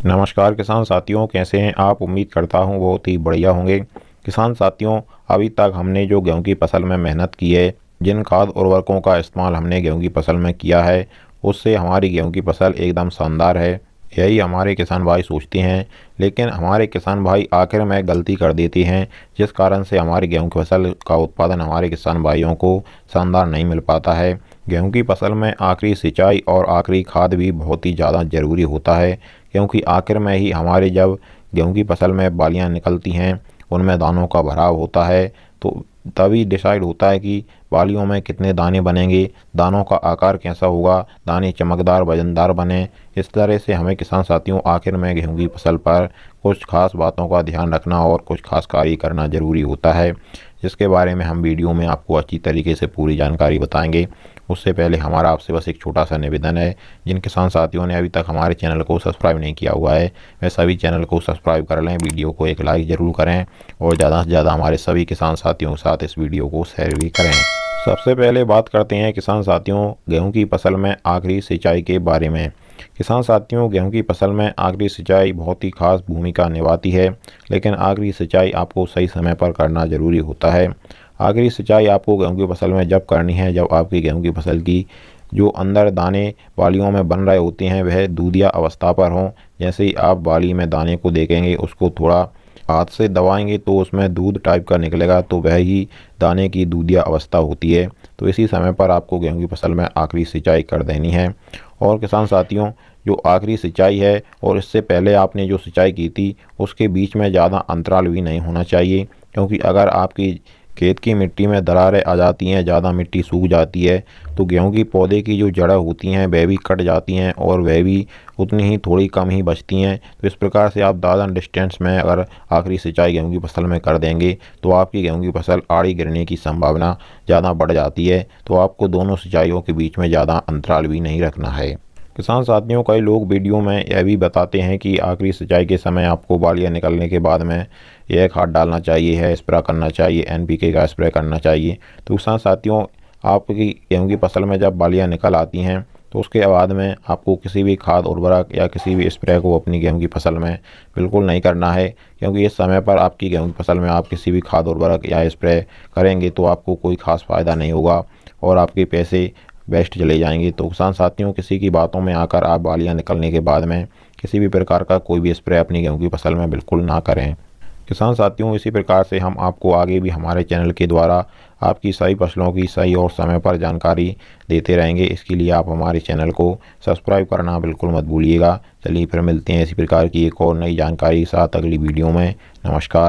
नमस्कार किसान साथियों, कैसे हैं आप। उम्मीद करता हूं बहुत ही बढ़िया होंगे। किसान साथियों, अभी तक हमने जो गेहूं की फसल में मेहनत की है, जिन खाद उर्वरकों का इस्तेमाल हमने गेहूं की फसल में किया है, उससे हमारी गेहूं की फसल एकदम शानदार है। यही हमारे किसान भाई सोचते हैं, लेकिन हमारे किसान भाई आखिर में गलती कर देते हैं, जिस कारण से हमारी गेहूं की फसल का उत्पादन हमारे किसान भाइयों को शानदार नहीं मिल पाता है। गेहूं की फसल में आखिरी सिंचाई और आखिरी खाद भी बहुत ही ज़्यादा ज़रूरी होता है, क्योंकि आखिर में ही हमारे जब गेहूं की फसल में बालियां निकलती हैं, उनमें दानों का भराव होता है, तो तभी डिसाइड होता है कि बालियों में कितने दाने बनेंगे, दानों का आकार कैसा होगा, दाने चमकदार वजनदार बने। इस तरह से हमें किसान साथियों आखिर में गेहूं की फसल पर कुछ खास बातों का ध्यान रखना और कुछ खास कार्य करना ज़रूरी होता है, जिसके बारे में हम वीडियो में आपको अच्छी तरीके से पूरी जानकारी बताएंगे। उससे पहले हमारा आपसे बस एक छोटा सा निवेदन है, जिन किसान साथियों ने अभी तक हमारे चैनल को सब्सक्राइब नहीं किया हुआ है, वे सभी चैनल को सब्सक्राइब कर लें, वीडियो को एक लाइक ज़रूर करें और ज़्यादा से ज़्यादा हमारे सभी किसान साथियों के साथ इस वीडियो को शेयर भी करें। सबसे पहले बात करते हैं किसान साथियों गेहूं की फसल में आखिरी सिंचाई के बारे में। किसान साथियों, गेहूं की फसल में आखिरी सिंचाई बहुत ही खास भूमिका निभाती है, लेकिन आखिरी सिंचाई आपको सही समय पर करना ज़रूरी होता है। आखिरी सिंचाई आपको गेहूं की फसल में जब करनी है जब आपकी गेहूं की फसल की जो अंदर दाने बालियों में बन रहे होते हैं वह दूधिया अवस्था पर हों। जैसे ही आप बाली में दाने को देखेंगे, उसको थोड़ा हाथ से दबाएंगे तो उसमें दूध टाइप का निकलेगा, तो वह ही दाने की दूधिया अवस्था होती है। तो इसी समय पर आपको गेहूं की फसल में आखिरी सिंचाई कर देनी है। और किसान साथियों, जो आखिरी सिंचाई है और इससे पहले आपने जो सिंचाई की थी उसके बीच में ज़्यादा अंतराल भी नहीं होना चाहिए, क्योंकि अगर आपकी खेत की मिट्टी में दरारें आ जाती हैं, ज़्यादा मिट्टी सूख जाती है, तो गेहूं की पौधे की जो जड़ें होती हैं वह भी कट जाती हैं और वह भी उतनी ही थोड़ी कम ही बचती हैं। तो इस प्रकार से आप ज़्यादा डिस्टेंस में अगर आखिरी सिंचाई गेहूं की फसल में कर देंगे तो आपकी गेहूं की फसल आड़ी गिरने की संभावना ज़्यादा बढ़ जाती है। तो आपको दोनों सिंचाइयों के बीच में ज़्यादा अंतराल भी नहीं रखना है। किसान साथियों, कई लोग वीडियो में यह भी बताते हैं कि आखिरी सिंचाई के समय आपको बालियां निकलने के बाद में यह खाद डालना चाहिए, है स्प्रे करना चाहिए, NPK का स्प्रे करना चाहिए। तो किसान साथियों, आपकी गेहूं की फसल में जब बालियां निकल आती हैं तो उसके बाद में आपको किसी भी खाद उर्वरक या किसी भी स्प्रे को अपनी गेहूं की फसल में बिल्कुल नहीं करना है, क्योंकि इस समय पर आपकी गेहूं की फसल में आप किसी भी खाद उर्वरक या स्प्रे करेंगे तो आपको कोई खास फ़ायदा नहीं होगा और आपके पैसे वेस्ट चले जाएंगे। तो किसान साथियों, किसी की बातों में आकर आप बालियां निकलने के बाद में किसी भी प्रकार का कोई भी स्प्रे अपनी गेहूं की फसल में बिल्कुल ना करें। किसान साथियों, इसी प्रकार से हम आपको आगे भी हमारे चैनल के द्वारा आपकी सही फसलों की सही और समय पर जानकारी देते रहेंगे। इसके लिए आप हमारे चैनल को सब्सक्राइब करना बिल्कुल मत भूलिएगा। चलिए फिर मिलते हैं इसी प्रकार की एक और नई जानकारी के साथ अगली वीडियो में। नमस्कार।